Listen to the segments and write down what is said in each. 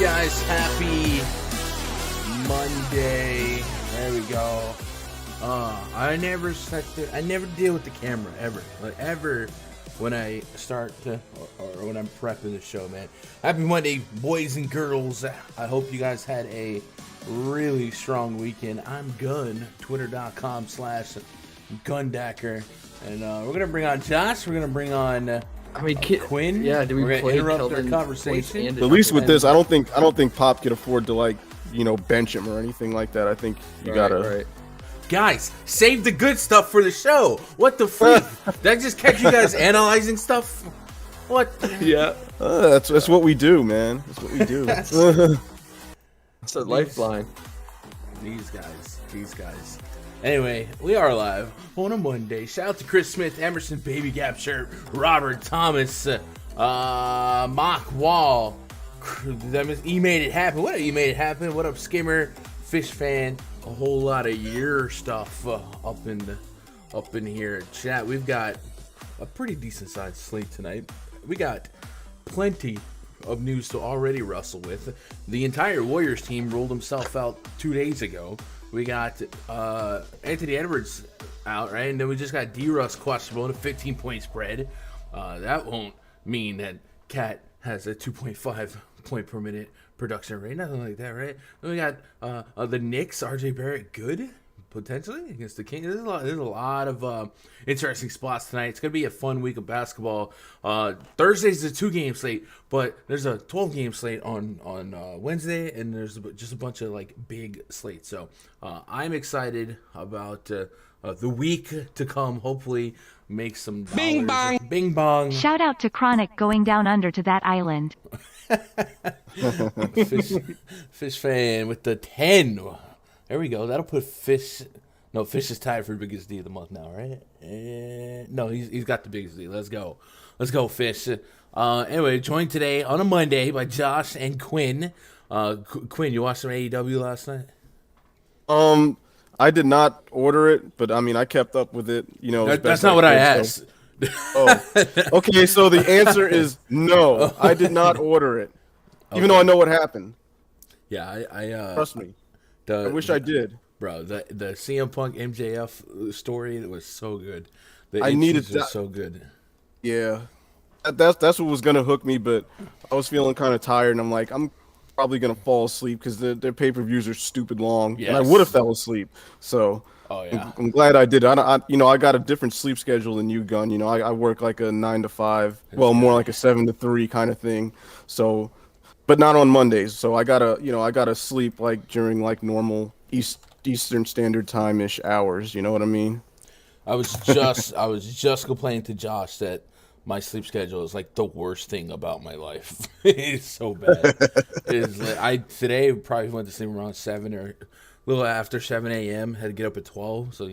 Guys, happy Monday. There we go. I never deal with the camera ever when I start to, or when I'm prepping the show, man. Happy Monday, boys and girls. I hope you guys had a really strong weekend. I'm Gun, twitter.com/Gundacker. And we're going to bring on Josh. We're going to bring on Quinn. Yeah, do we we're play interrupt Kelvin their conversation? At least with this, I don't think Pop could afford to bench him or anything like that. I think you gotta. Right. Guys, save the good stuff for the show. What the freak? Did I just catch you guys analyzing stuff? What? Yeah. That's what we do, man. That's what we do. It's a lifeline. These guys. Anyway, we are live on a Monday. Shout out to Chris Smith, Emerson, Baby Gap Shirt, Robert Thomas, Mock Wall. He made it happen. What up, you made it happen? What up, Skimmer, Fish Fan? A whole lot of your stuff up in here. Chat, we've got a pretty decent sized slate tonight. We got plenty of news to already wrestle with. The entire Warriors team rolled himself out 2 days ago. We got Anthony Edwards out, right? And then we just got D-Russ questionable in a 15-point spread. That won't mean that Cat has a 2.5 point per minute production rate. Nothing like that, right? Then we got the Knicks, RJ Barrett good, potentially, against the Kings. There's a lot of interesting spots tonight. It's going to be a fun week of basketball. Thursday's a 2-game slate, but there's a 12-game slate on Wednesday, and there's just a bunch of big slates. So I'm excited about the week to come. Hopefully make some dollars. Bing bong. Bing bong. Shout out to Chronic going down under to that island. Fish Fan with the 10. There we go. That'll put Fish. No, Fish is tied for biggest D of the month now, right? No, he's got the biggest D. Let's go, Fish. Anyway, joined today on a Monday by Josh and Quinn. Quinn, you watched some AEW last night? I did not order it, but I kept up with it. That's not what I asked. So. Oh, okay. So the answer is no. I did not order it, even though I know what happened. Yeah, I trust me. I wish I did, bro. The CM Punk MJF story that was so good. I needed that. So good. Yeah, that's what was gonna hook me, but I was feeling kind of tired, and I'm like, I'm probably gonna fall asleep because their pay-per-views are stupid long, and I would have fell asleep. So. Oh yeah, I'm glad I did. I got a different sleep schedule than you, Gun. I work like a 9 to 5, well, more like a 7 to 3 kind of thing. So, but not on Mondays. So I gotta sleep during normal Eastern Standard Time-ish hours. You know what I mean? I was just complaining to Josh that my sleep schedule is the worst thing about my life. It's so bad. Today probably went to sleep around 7 or a little after 7 a.m. Had to get up at 12, so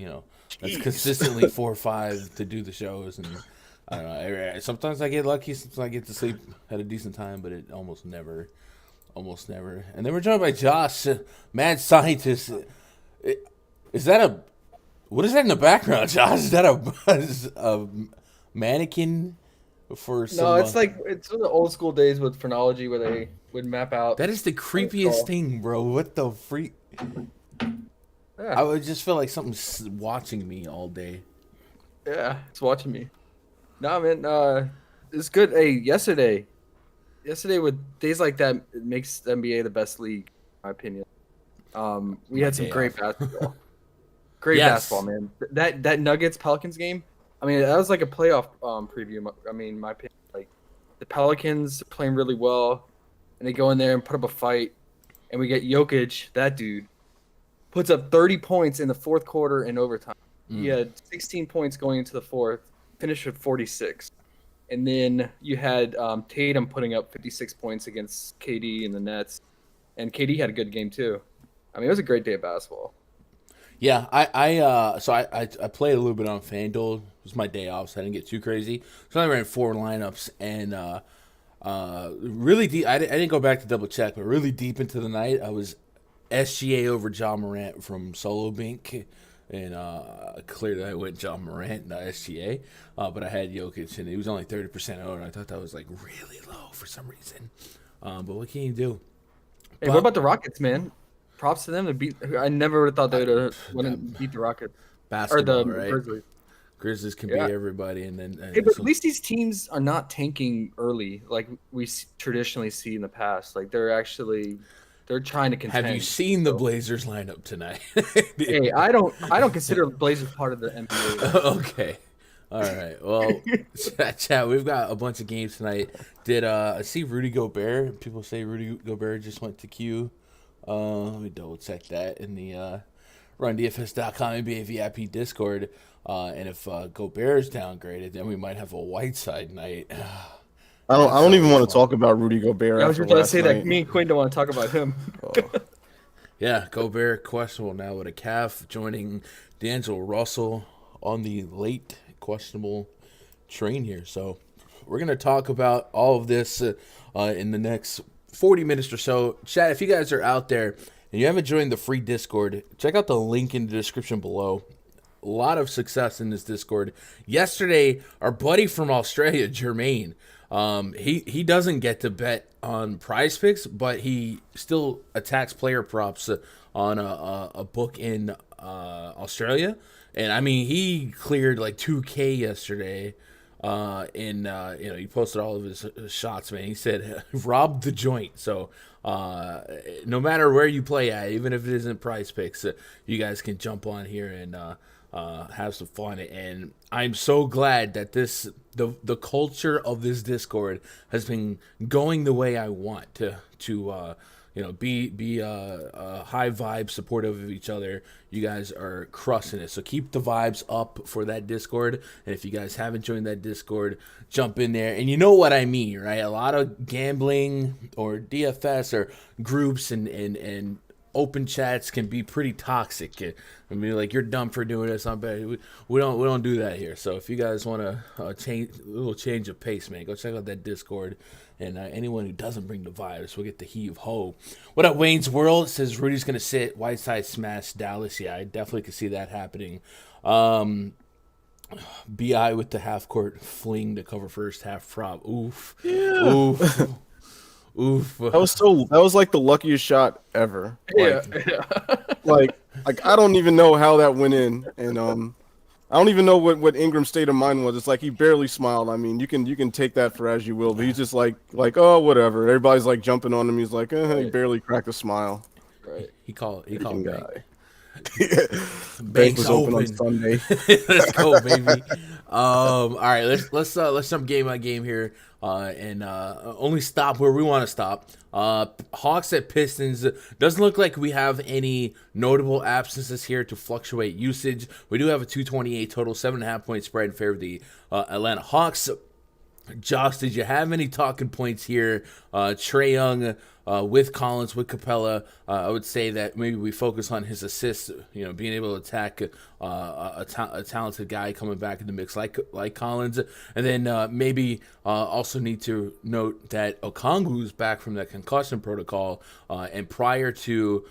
that's consistently 4 or 5 to do the shows, and I don't know. Sometimes I get lucky, sometimes I get to sleep at a decent time, but it almost never. And then we're joined by Josh, mad scientist. What is that in the background, Josh? Is that a mannequin for some? No, it's it's the old school days with phrenology where they would map out. That is the creepiest thing, bro. What the freak? Yeah. I would just feel like something's watching me all day. Yeah, it's watching me. No, man, it's good. Hey, yesterday with days like that, it makes the NBA the best league, in my opinion. We had some great basketball. Basketball, man. That Nuggets Pelicans game. That was like a playoff preview. My opinion, the Pelicans are playing really well, and they go in there and put up a fight, and we get Jokic, that dude. Puts up 30 points in the fourth quarter in overtime. He had 16 points going into the fourth, finished with 46. And then you had Tatum putting up 56 points against KD in the Nets. And KD had a good game too. It was a great day of basketball. Yeah, I played a little bit on FanDuel. It was my day off, so I didn't get too crazy. So I ran 4 lineups, and really deep. I didn't go back to double check, but really deep into the night, I was SGA over John Morant from Solo Bink, and clearly I went John Morant, not SGA. But I had Jokic, and he was only 30% owned. I thought that was really low for some reason. But what can you do? Hey, what about the Rockets, man? Props to them to beat. I never would have thought they would have beat the Rockets or Basketball, the right? Grizzlies. Grizzlies can Yeah. beat everybody, and then Hey, but at least these teams are not tanking early like we traditionally see in the past. Like they're trying to contend. have you seen the Blazers lineup tonight? Hey, I don't consider Blazers part of the NBA. Okay. All right. Well, chat. We've got a bunch of games tonight. Did I see Rudy Gobert? People say Rudy Gobert just went to Q. Let me double check that in the RunDFS.com NBA VIP Discord. And if Gobert is downgraded, then we might have a Whiteside night. I don't even want to talk about Rudy Gobert. I was after just going to last say night. that me and Quinn don't want to talk about him. Yeah, Gobert questionable now with a calf, joining D'Angelo Russell on the late questionable train here. So we're going to talk about all of this in the next 40 minutes or so. Chat, if you guys are out there and you haven't joined the free Discord, check out the link in the description below. A lot of success in this Discord. Yesterday, our buddy from Australia, Jermaine, he doesn't get to bet on PrizePicks, but he still attacks player props on a book in Australia. And I mean, he cleared like 2K yesterday. He posted all of his shots, man. He said, rob the joint. So, no matter where you play at, even if it isn't PrizePicks, you guys can jump on here and, have some fun. And I'm so glad that the culture of this Discord has been going the way I want to be high vibe, supportive of each other. You guys are crushing it. So keep the vibes up for that Discord. And if you guys haven't joined that Discord, jump in there. And you know what I mean, right? A lot of gambling or DFS or groups and open chats can be pretty toxic. I mean, like, you're dumb for doing this. I'm bad. We don't do that here. So if you guys want to change of pace, man, go check out that Discord. And anyone who doesn't bring the vibes will get the heave ho. What up, Wayne's World? It says Rudy's gonna sit Whiteside smash Dallas. Yeah, I definitely could see that happening. Bi with the half court fling to cover first half prop. Oof. Yeah. Oof. Oof. That was like the luckiest shot ever. Like I don't even know how that went in, and I don't even know what Ingram's state of mind was. It's like he barely smiled. I mean, you can take that for as you will, but he's just like oh, whatever. Everybody's like jumping on him. He's like, he barely cracked a smile. Right. He called guy. Bank was open on Sunday. Let's go, baby. All right, let's jump game by game here, and only stop where we want to stop. Hawks at Pistons. Doesn't look like we have any notable absences here to fluctuate usage. We do have a 228 total, 7.5 point spread in favor of the Atlanta Hawks. Josh, did you have any talking points here? Trae Young with Collins, with Capella. I would say that maybe we focus on his assists, being able to attack a talented guy coming back in the mix like Collins. And then maybe also need to note that Okongwu's back from that concussion protocol. And prior to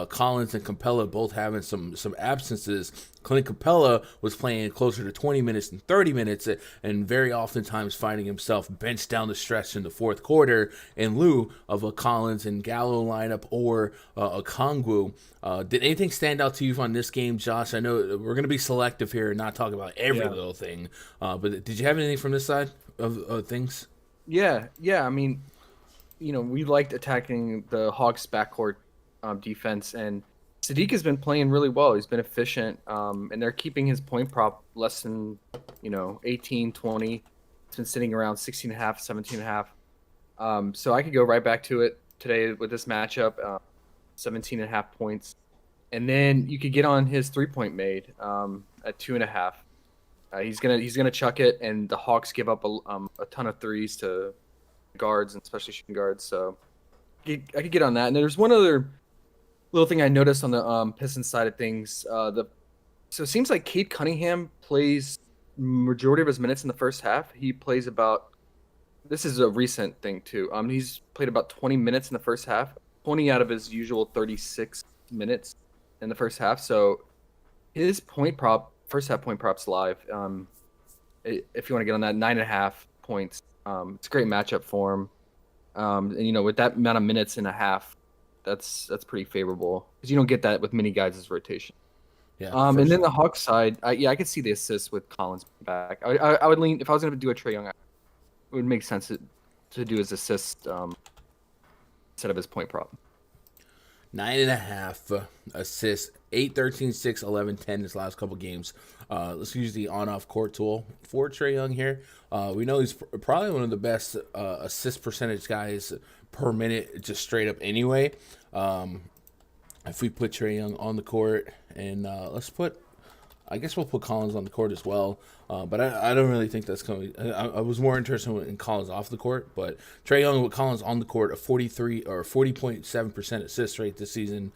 Collins and Capella both having some absences, Clint Capella was playing closer to 20 minutes than 30 minutes and very oftentimes finding himself benched down the stretch in the fourth quarter in lieu of a Collins and Gallo lineup or a Okongwu. Did anything stand out to you on this game, Josh? I know we're going to be selective here and not talk about every little thing, but did you have anything from this side of things? Yeah. I mean, we liked attacking the Hawks backcourt defense, and Sadiq has been playing really well. He's been efficient, and they're keeping his point prop less than 18, 20. It's been sitting around 16.5, 17.5. So I could go right back to it today with this matchup, 17.5 points, and then you could get on his 3-point made at 2.5. He's gonna chuck it, and the Hawks give up a ton of threes to guards, and especially shooting guards. So I could get on that. And there's one other little thing I noticed on the Pistons side of things. So it seems like Cade Cunningham plays majority of his minutes in the first half. He plays about, this is a recent thing too. He's played about 20 minutes in the first half, 20 out of his usual 36 minutes in the first half. So his first half point prop's live. If you want to get on that, 9.5 points. It's a great matchup for him. And with that amount of minutes in a half, that's pretty favorable because you don't get that with many guys as rotation. Yeah. And then the Hawks side, I could see the assist with Collins back. I would lean if I was going to do a Trae Young, it would make sense to do his assist instead of his point prop. 9.5 assists, 8, 13, 6, 11, 10 his last couple games. Let's use the on-off court tool for Trae Young here. We know he's probably one of the best assist percentage guys per minute, just straight up anyway. If we put Trae Young on the court, and I guess we'll put Collins on the court as well. But I don't really think that's going to. I was more interested in Collins off the court, but Trae Young with Collins on the court, a 40.7% assist rate this season.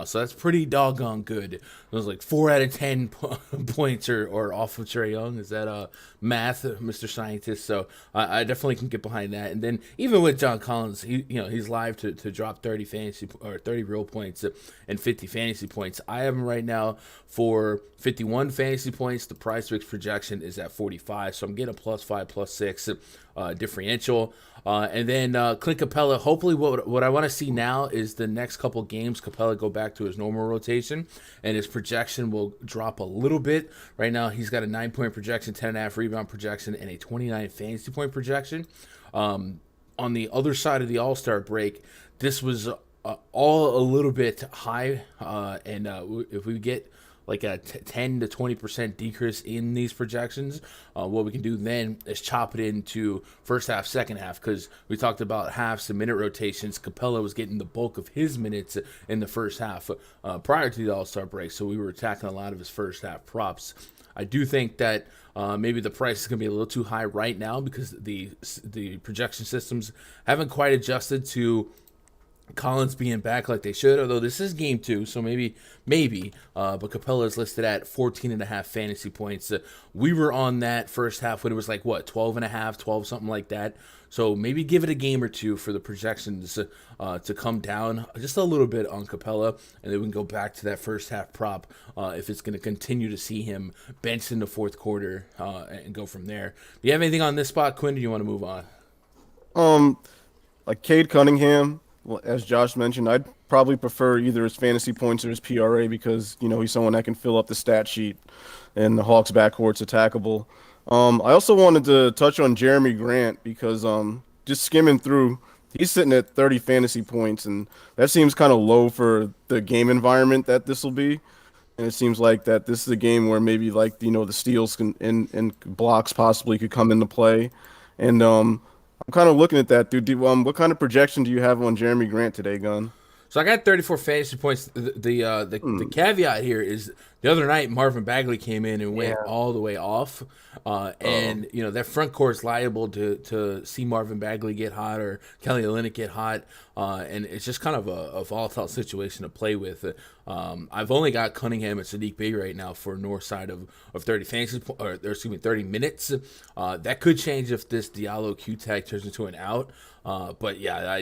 So that's pretty doggone good. It was like 4 out of 10 points or off of Trae Young. Is that math, Mr. Scientist? So I definitely can get behind that. And then even with John Collins, he's live to drop 30 real points and 50 fantasy points. I have him right now for 51 fantasy points. The PrizePicks projection is at 45, so I'm getting a +5, +6 differential. And then Clint Capella, hopefully what I want to see now is the next couple games, Capella go back to his normal rotation, and his projection will drop a little bit. Right now, he's got a 9-point projection, 10.5 rebound projection, and a 29 fantasy point projection. On the other side of the All-Star break, this was all a little bit high, and if we get like a 10 to 20% decrease in these projections, what we can do then is chop it into first half, second half, because we talked about halves and minute rotations. Capella was getting the bulk of his minutes in the first half prior to the All-Star break, so we were attacking a lot of his first half props. I do think that maybe the price is going to be a little too high right now because the projection systems haven't quite adjusted to Collins being back like they should, although this is game 2, so maybe. But Capella is listed at 14.5 fantasy points. We were on that first half when it was like, 12.5, 12, something like that. So maybe give it a game or two for the projections to come down just a little bit on Capella, and then we can go back to that first half prop if it's going to continue to see him benched in the fourth quarter and go from there. Do you have anything on this spot, Quinn, or do you want to move on? Like Cade Cunningham. Well, as Josh mentioned, I'd probably prefer either his fantasy points or his PRA because, he's someone that can fill up the stat sheet and the Hawks backcourt's attackable. I also wanted to touch on Jeremy Grant because just skimming through, he's sitting at 30 fantasy points, and that seems kind of low for the game environment that this will be. And it seems like that this is a game where maybe the steals and blocks possibly could come into play. And I'm kind of looking at that, dude. What kind of projection do you have on Jeremy Grant today, Gunn? So I got 34 fantasy points. The caveat here is the other night Marvin Bagley came in and went all the way off, and that front court is liable to see Marvin Bagley get hot or Kelly Olynyk get hot, and it's just kind of a volatile situation to play with. I've only got Cunningham and Sadiq Bey right now for north side of 30 30 minutes. That could change if this Diallo Q tag turns into an out. But yeah,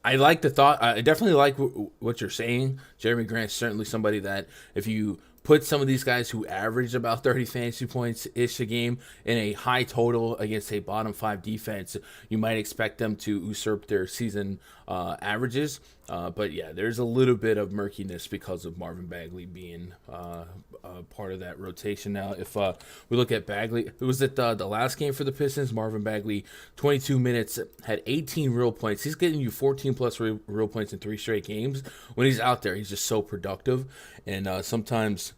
I like the thought. I definitely like what you're saying. Jeremy Grant's certainly somebody that if you put some of these guys who average about 30 fantasy points-ish a game in a high total against a bottom 5 defense, you might expect them to usurp their season averages. But yeah, there's a little bit of murkiness because of Marvin Bagley being part of that rotation. Now, if we look at Bagley, it was at the last game for the Pistons. Marvin Bagley, 22 minutes, had 18 real points. He's getting you 14 plus real points in 3 straight games. When he's out there, he's just so productive. And sometimes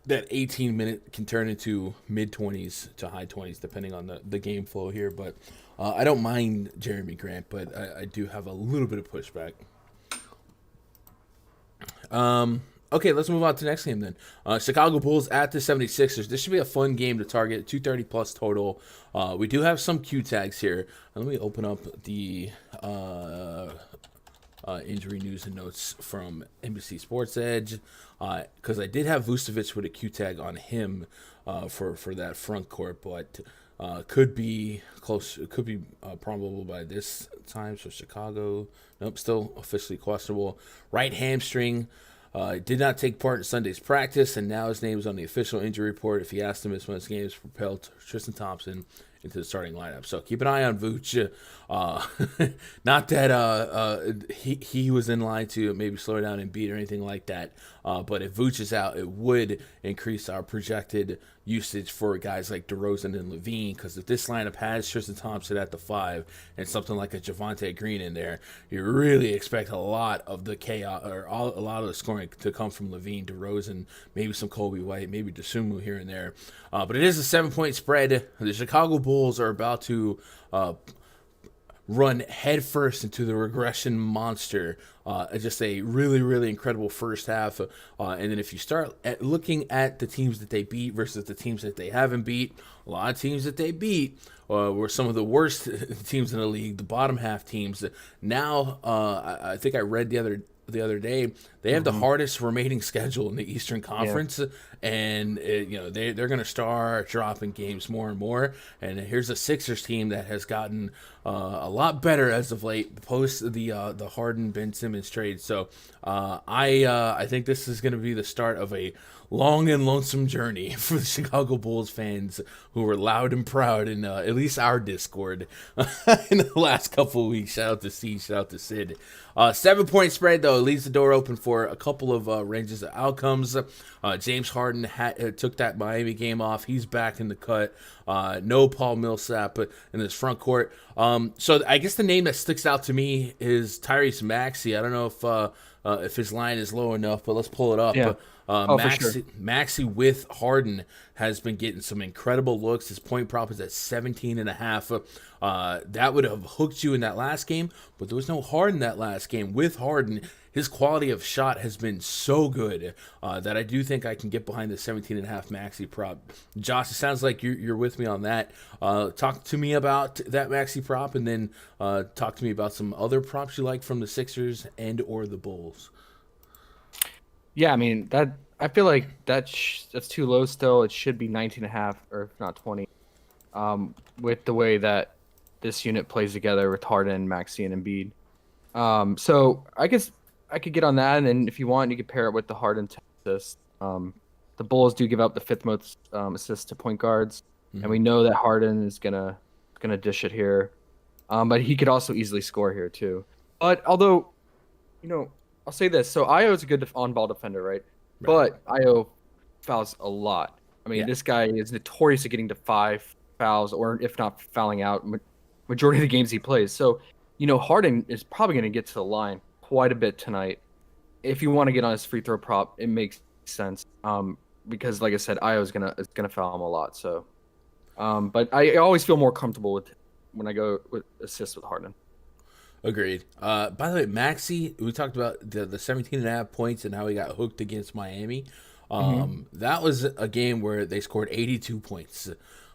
that 18-minute can turn into mid-20s to high 20s, depending on the game flow here. But I don't mind Jeremy Grant, but I do have a little bit of pushback. Okay, let's move on to the next game then. Chicago Bulls at the 76ers. This should be a fun game to target, 230 plus total. We do have some Q tags here. Let me open up the injury news and notes from NBC Sports Edge, because I did have Vucevic with a Q tag on him for that front court, but could be close. It could be probable by this time. So Chicago, nope, still officially questionable. Right hamstring. Did not take part in Sunday's practice, and now his name is on the official injury report. If he has to miss one of his games, propelled Tristan Thompson into the starting lineup. So keep an eye on Vooch. Not that he was in line to maybe slow down and beat or anything like that. But if Vooch is out, it would increase our projected usage for guys like DeRozan and Levine, because if this lineup has Tristan Thompson at the 5 and something like a Javonte Green in there, you really expect a lot of the chaos or a lot of the scoring to come from Levine, DeRozan, maybe some Kobe White, maybe DeSumo here and there. But it is a 7-point spread. The Chicago Bulls are about to run headfirst into the regression monster. Just a really, really incredible first half. And then if you start looking at the teams that they beat versus the teams that they haven't beat, a lot of teams that they beat were some of the worst teams in the league, the bottom half teams. Now, I think I read the other day, they have the hardest remaining schedule in the Eastern Conference, and they're going to start dropping games more and more. And here's a Sixers team that has gotten a lot better as of late post the Harden Ben Simmons trade. So I think this is going to be the start of a long and lonesome journey for the Chicago Bulls fans who were loud and proud in at least our Discord in the last couple of weeks. Shout out to C, shout out to Sid. 7-point spread, though, leaves the door open for a couple of ranges of outcomes. James Harden took that Miami game off. He's back in the cut. No Paul Millsap in his front court. So I guess the name that sticks out to me is Tyrese Maxey. I don't know if his line is low enough, but let's pull it up. Yeah. Maxey with Harden has been getting some incredible looks. His point prop is at 17.5. That would have hooked you in that last game, but there was no Harden that last game. With Harden, his quality of shot has been so good that I do think I can get behind the 17.5 Maxey prop. Josh, it sounds like you're with me on that. Talk to me about that Maxey prop, and then talk to me about some other props you like from the Sixers and or the Bulls. Yeah, I mean I feel like that's too low still. It should be 19.5 or if not 20. With the way that this unit plays together with Harden, Maxey, and Embiid. So I guess I could get on that, and then if you want, you could pair it with the Harden assist. The Bulls do give up the 5th most assists to point guards, and we know that Harden is gonna dish it here. But he could also easily score here too. But although, I'll say this. So Io is a good on-ball defender, right? But Io fouls a lot. I mean, this guy is notorious at getting to 5 fouls, or if not fouling out majority of the games he plays. So, Harden is probably going to get to the line quite a bit tonight. If you want to get on his free throw prop, it makes sense. Because, like I said, Io is gonna foul him a lot. So, but I always feel more comfortable with when I go with assists with Harden. Agreed. By the way, Maxey, we talked about the 17.5 points and how he got hooked against Miami. That was a game where they scored 82 points.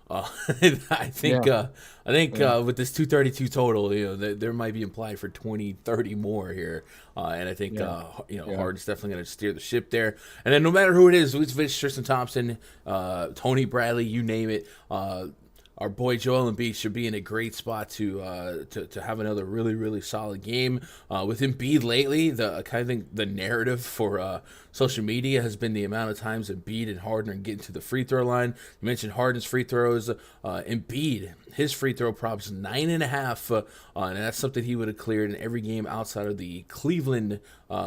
I think with this 232 total, there might be implied for 20, 30 more here. And I think Harden's definitely going to steer the ship there. And then no matter who it is, Vucevic, Tristan Thompson, Tony Bradley, you name it, our boy Joel Embiid should be in a great spot to have another really, really solid game. With Embiid lately, I kind of think the narrative for social media has been the amount of times Embiid and Harden are getting to the free throw line. You mentioned Harden's free throws. Embiid, his free throw prop's 9.5, and that's something he would have cleared in every game outside of the Cleveland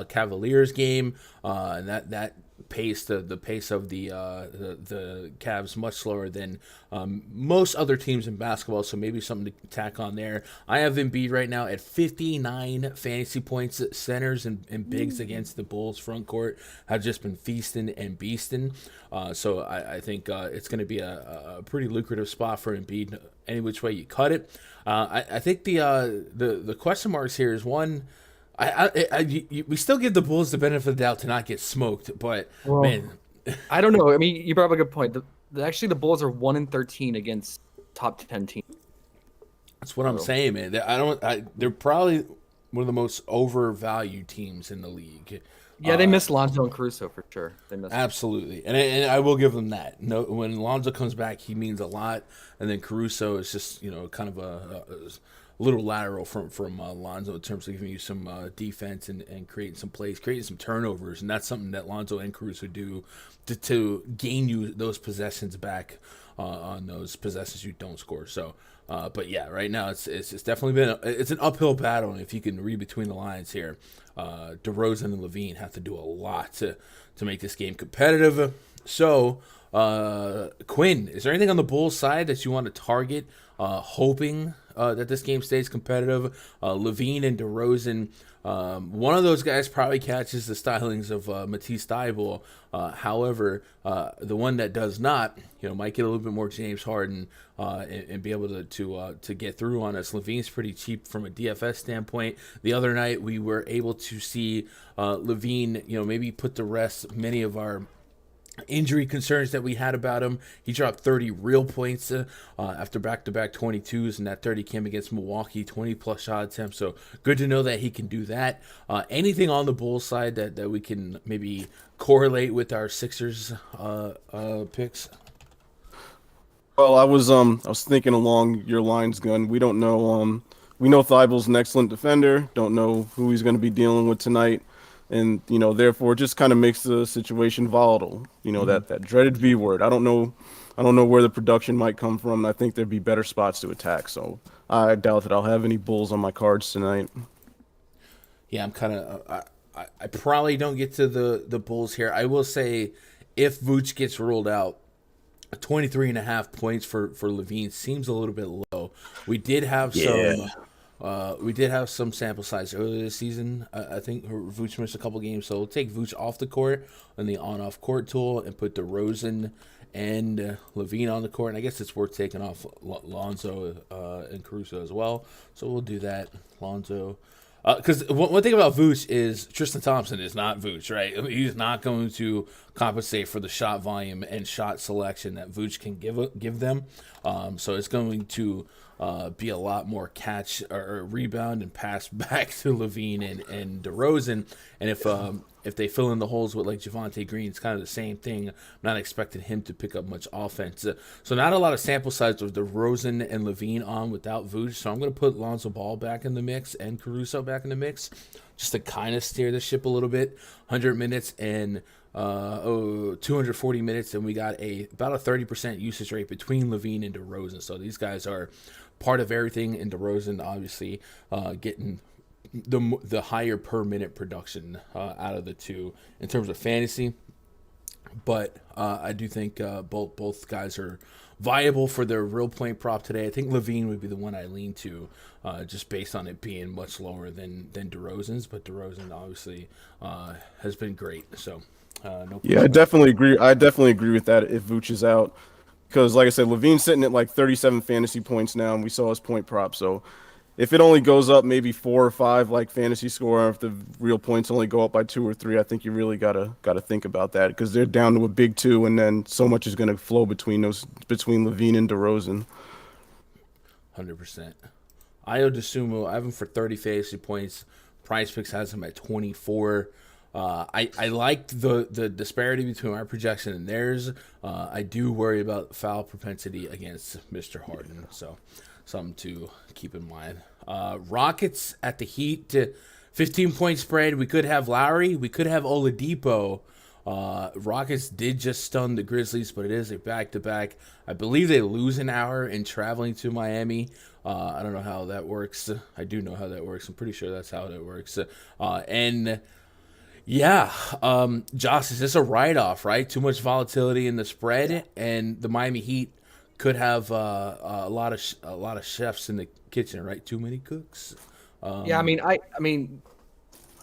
Cavaliers game. And that pace, the pace of the Cavs much slower than most other teams in basketball, so maybe something to tack on there. I have Embiid right now at 59 fantasy points. Centers and bigs against the Bulls front court have just been feasting and beasting. So I think it's going to be a pretty lucrative spot for Embiid any which way you cut it. I think the question marks here is one. We still give the Bulls the benefit of the doubt to not get smoked, but man, I don't know. I mean, you brought up a good point. Actually, the Bulls are 1-13 against top 10 teams. That's what I'm saying, man. They're probably one of the most overvalued teams in the league. Yeah, they missed Lonzo and Caruso for sure. Absolutely, and I will give them that. No, when Lonzo comes back, he means a lot, and then Caruso is just kind of a little lateral from Lonzo in terms of giving you some defense and creating some plays, creating some turnovers, and that's something that Lonzo and Caruso do to gain you those possessions back. on those possessions you don't score. So, but yeah, right now it's definitely been it's an uphill battle. And if you can read between the lines here, DeRozan and LaVine have to do a lot to make this game competitive. So, Quinn, is there anything on the Bulls side that you want to target, hoping that this game stays competitive? LaVine and DeRozan. One of those guys probably catches the stylings of Matisse Thybulle. However, the one that does not, might get a little bit more James Harden and be able to get through on us. LaVine's pretty cheap from a DFS standpoint. The other night, we were able to see LaVine, maybe put to rest many of our injury concerns that we had about him. He dropped 30 real points after back-to-back 22s, and that 30 came against Milwaukee, 20-plus shot attempts. So good to know that he can do that. Anything on the Bulls side that we can maybe correlate with our Sixers picks? Well, I was thinking along your lines, Gun. We don't know. We know Thybulle's an excellent defender. Don't know who he's going to be dealing with tonight. And, therefore, it just kind of makes the situation volatile. That dreaded V word. I don't know where the production might come from. I think there'd be better spots to attack. So I doubt that I'll have any Bulls on my cards tonight. Yeah, I'm kind of I probably don't get to the Bulls here. I will say if Vooch gets ruled out, 23.5 points for LaVine seems a little bit low. We did have some sample size earlier this season. I think Vooch missed a couple games, so we'll take Vooch off the court on the on-off court tool and put DeRozan and LaVine on the court. And I guess it's worth taking off Lonzo and Caruso as well. So we'll do that. Lonzo. Because one thing about Vooch is Tristan Thompson is not Vooch, right? He's not going to compensate for the shot volume and shot selection that Vooch can give them. So it's going to be a lot more catch or rebound and pass back to LaVine and DeRozan. And if they fill in the holes with like Javonte Green, it's kind of the same thing. I'm not expecting him to pick up much offense. So not a lot of sample size of DeRozan and LaVine on without Vooch. So I'm going to put Lonzo Ball back in the mix and Caruso back in the mix just to kind of steer the ship a little bit. 100 minutes and 240 minutes, and we got about a 30% usage rate between LaVine and DeRozan. So these guys are part of everything, and DeRozan obviously getting the higher per minute production out of the two in terms of fantasy. But I do think both guys are viable for their real point prop today. I think LaVine would be the one I lean to, just based on it being much lower than DeRozan's. But DeRozan obviously has been great. So no. Yeah, I definitely agree. I definitely agree with that if Vooch is out, because like I said, LaVine's sitting at like 37 fantasy points now, and we saw his point prop. So if it only goes up maybe 4 or 5 like fantasy score, or if the real points only go up by 2 or 3, I think you really gotta think about that, because they're down to a big 2, and then so much is gonna flow between LaVine and DeRozan. 100%. Ayo Dosunmu, I have him for 30 fantasy points. PrizePicks has him at 24. I liked the disparity between our projection and theirs. I do worry about foul propensity against Mr. Harden, so something to keep in mind. Rockets at the Heat, 15-point spread. We could have Lowry. We could have Oladipo. Rockets did just stun the Grizzlies, but it is a back-to-back. I believe they lose an hour in traveling to Miami. I don't know how that works. I do know how that works. I'm pretty sure that's how that works. Josh, is this a write-off, right? Too much volatility in the spread, and the Miami Heat could have a lot of chefs in the kitchen, right? Too many cooks. I mean,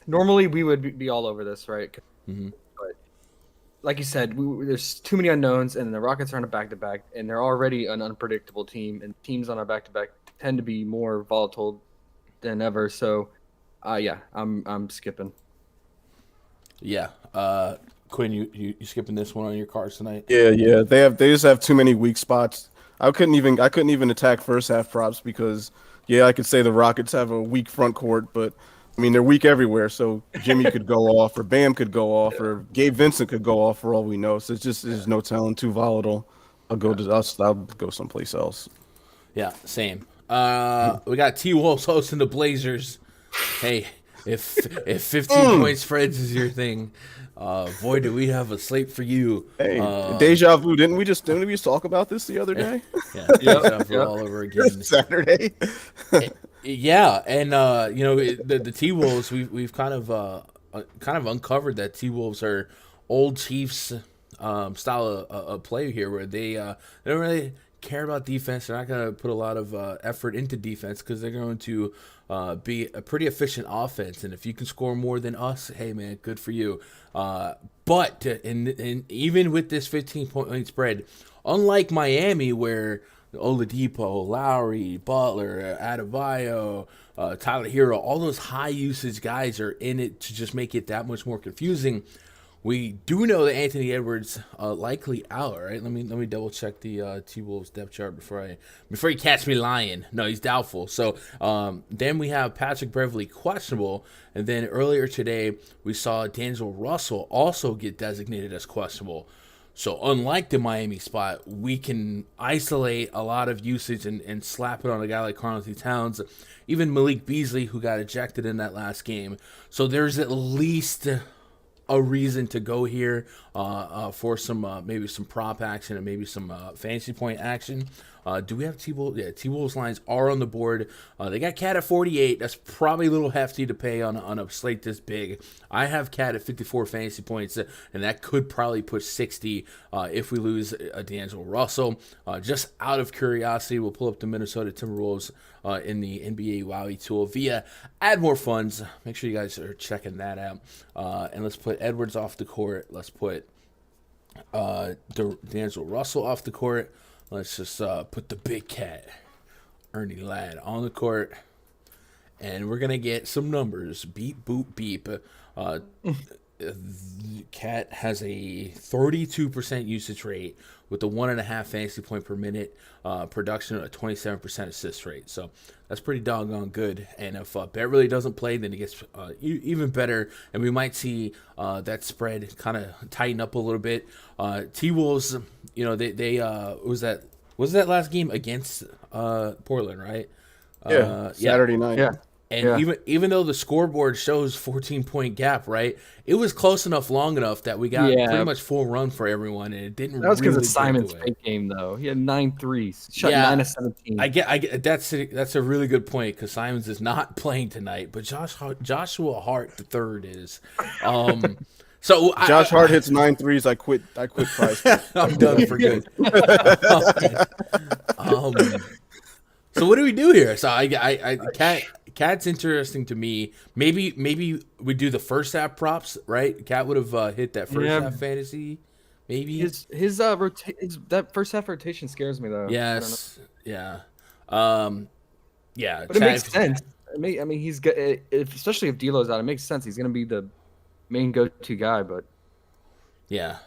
normally we would be all over this, right? Mm-hmm. But like you said, there's too many unknowns, and the Rockets are on a back-to-back, and they're already an unpredictable team, and teams on a back-to-back tend to be more volatile than ever. So, I'm skipping. Yeah. Quinn, you skipping this one on your cards tonight? Yeah. They just have too many weak spots. I couldn't even attack first half props because I could say the Rockets have a weak front court, but I mean they're weak everywhere. So Jimmy could go off, or Bam could go off, or Gabe Vincent could go off for all we know. So there's no telling. Too volatile. I'll go someplace else. Yeah, same. We got T-Wolves hosting the Blazers. Hey, if 15 point spreads is your thing, boy, do we have a slate for you. Hey, deja vu. Didn't we just talk about this the other day? Yeah, deja vu all over again. Saturday. Yeah, and the T-Wolves, we've kind of uncovered that T-Wolves are old Chiefs style of play here, where they don't really care about defense. They're not going to put a lot of effort into defense because they're going to be a pretty efficient offense. And if you can score more than us, hey man, good for you. But even with this 15-point spread, unlike Miami, where Oladipo, Lowry, Butler, Adebayo, Tyler Hero, all those high usage guys are in it to just make it that much more confusing. We do know that Anthony Edwards likely out, right? Let me double check the T-Wolves depth chart before he catch me lying. No, he's doubtful. So then we have Patrick Beverley questionable, and then earlier today we saw D'Angelo Russell also get designated as questionable. So unlike the Miami spot, we can isolate a lot of usage and slap it on a guy like Karl-Anthony Towns, even Malik Beasley, who got ejected in that last game. So there's at least a reason to go here for some maybe some prop action and maybe some fantasy point action. Do we have T-Wolves? Yeah, T-Wolves lines are on the board. They got Cat at 48. That's probably a little hefty to pay on a slate this big. I have Cat at 54 fantasy points, and that could probably push 60 if we lose D'Angelo Russell. Just out of curiosity, we'll pull up the Minnesota Timberwolves in the NBA Wowie tool via Add More Funds. Make sure you guys are checking that out. And let's put Edwards off the court. Let's put D'Angelo Russell off the court. Let's just put the big cat, Ernie Ladd, on the court. And we're going to get some numbers. Beep, boop, beep. Cat has a 32% usage rate with a 1.5 fantasy point per minute production, a 27% assist rate. So that's pretty doggone good. And if Beverly doesn't play, then it gets even better. And we might see that spread kind of tighten up a little bit. T-Wolves, they was that last game against Portland, right? Saturday night. Yeah. And even though the scoreboard shows 14-point gap, right? It was close enough, long enough that we got pretty much full run for everyone, and it didn't. That was because really of Simon's fake game, though. He had 9 threes, shot 9 of 17. I get. That's a really good point because Simons is not playing tonight, but Joshua Hart III is. So Josh Hart hits 9 threes. I quit PrizePicks. I'm done for good. So what do we do here? So Cat's interesting to me. Maybe we do the first half props, right? Cat would have hit that first half fantasy. Maybe his that first half rotation scares me though. Yes, yeah, yeah. But it makes sense. I mean, he's good, especially if D'Lo's out. It makes sense. He's gonna be the main go-to guy. But yeah.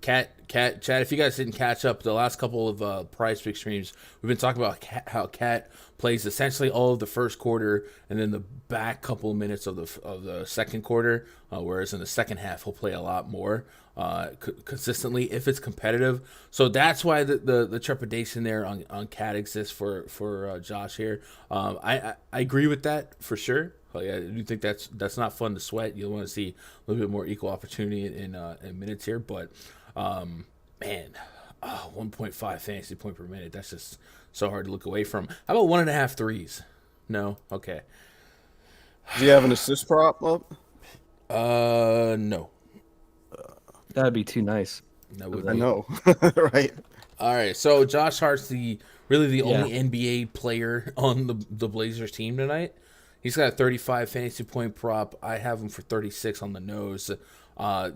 Chad, if you guys didn't catch up the last couple of PrizePicks streams, we've been talking about how Cat plays essentially all of the first quarter and then the back couple of minutes of the second quarter, whereas in the second half he'll play a lot more consistently if it's competitive. So that's why the trepidation there on Cat exists for Josh here. I agree with that for sure. I do think that's not fun to sweat. You'll want to see a little bit more equal opportunity in minutes here, but man, 1.5 fantasy point per minute. That's just so hard to look away from. How about 1.5 threes? No, okay. Do you have an assist prop up? No. That'd be too nice. I know, right? All right, so Josh Hart's the only NBA player on the Blazers team tonight. He's got a 35 fantasy point prop. I have him for 36 on the nose.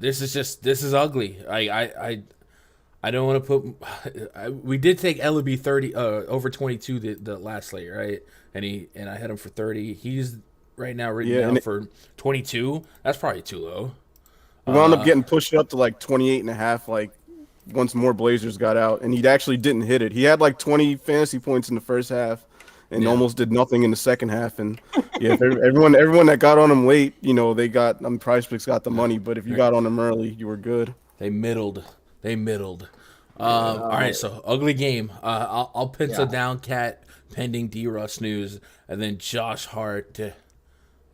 This is ugly. I don't want to put. We did take Ellaby 30 over 22 the last slate, right? And I had him for 30. He's right now written down for 22. That's probably too low. We wound up getting pushed up to like 28.5. Like once more Blazers got out, and he actually didn't hit it. He had like 20 fantasy points in the first half. And almost did nothing in the second half. And everyone that got on him late, they got PrizePicks got the money. But if you got on them early, you were good. They middled. All right, so ugly game. I'll pencil down Cat pending D-Russ news, and then Josh Hart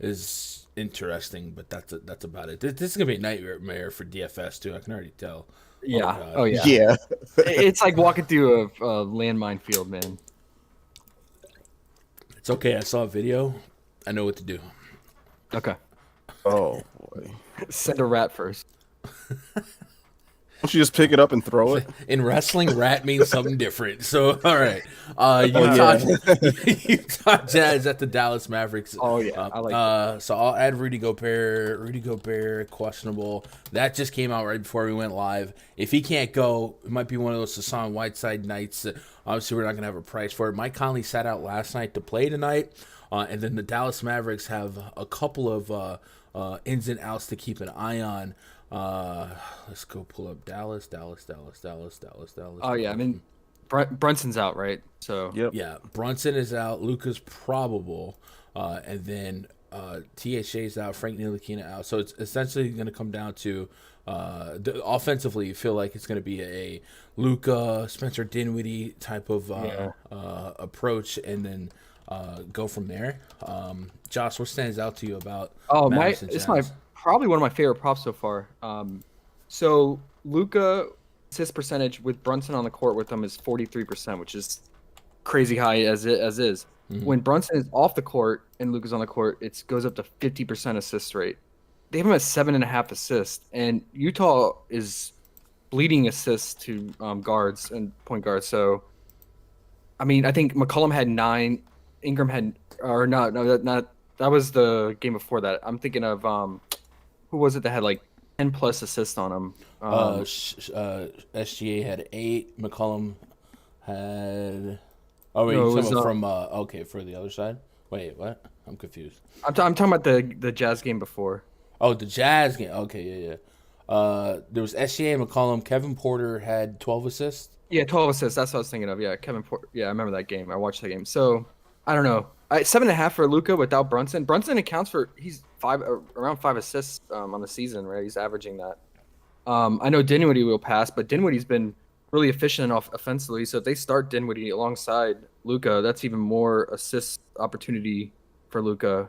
is interesting, but that's about it. This is gonna be a nightmare for DFS too. I can already tell. Yeah. Oh, yeah. Yeah. It's like walking through a landmine field, man. It's okay. I saw a video. I know what to do. Okay. Oh boy. Send a rat first. Don't you just pick it up and throw it? In wrestling, rat means something different. So, all right. Utah Jazz at the Dallas Mavericks. Oh, yeah. I like that. So I'll add Rudy Gobert. Rudy Gobert, questionable. That just came out right before we went live. If he can't go, it might be one of those Hassan Whiteside nights. Obviously, we're not going to have a price for it. Mike Conley sat out last night to play tonight. And then the Dallas Mavericks have a couple of ins and outs to keep an eye on. Let's go pull up Dallas. Oh, yeah. I mean, Brunson's out, right? So Yep. Yeah, Brunson is out. Luka's probable. And then THA's out. Frank Ntilikina out. So it's essentially going to come down to offensively, you feel like it's going to be a Luka, Spencer Dinwiddie type of approach, and then go from there. Josh, what stands out to you about Mavericks and Jazz? Probably one of my favorite props so far. So Luka assist percentage with Brunson on the court with them is 43%, which is crazy high as is. Mm-hmm. When Brunson is off the court and Luka's on the court, it goes up to 50% assist rate. They have him at 7.5 assists, and Utah is bleeding assists to guards and point guards. So, I mean, I think McCollum had 9, Ingram had, or not that was the game before that. I'm thinking of who was it that had like 10 plus assists on him? SGA had 8. McCollum had. Oh wait, No, you're it was, talking from okay for the other side. Wait, what? I'm confused. I'm talking about the Jazz game before. Oh, the Jazz game. Okay, yeah. There was SGA, McCollum. Kevin Porter had 12 assists. Yeah, 12 assists. That's what I was thinking of. Yeah, Kevin Porter. Yeah, I remember that game. I watched that game. So I don't know. 7.5 for Luka without Brunson. Brunson accounts for he's around 5 assists on the season, right? He's averaging that. I know Dinwiddie will pass, but Dinwiddie's been really efficient offensively. So if they start Dinwiddie alongside Luka, that's even more assist opportunity for Luka.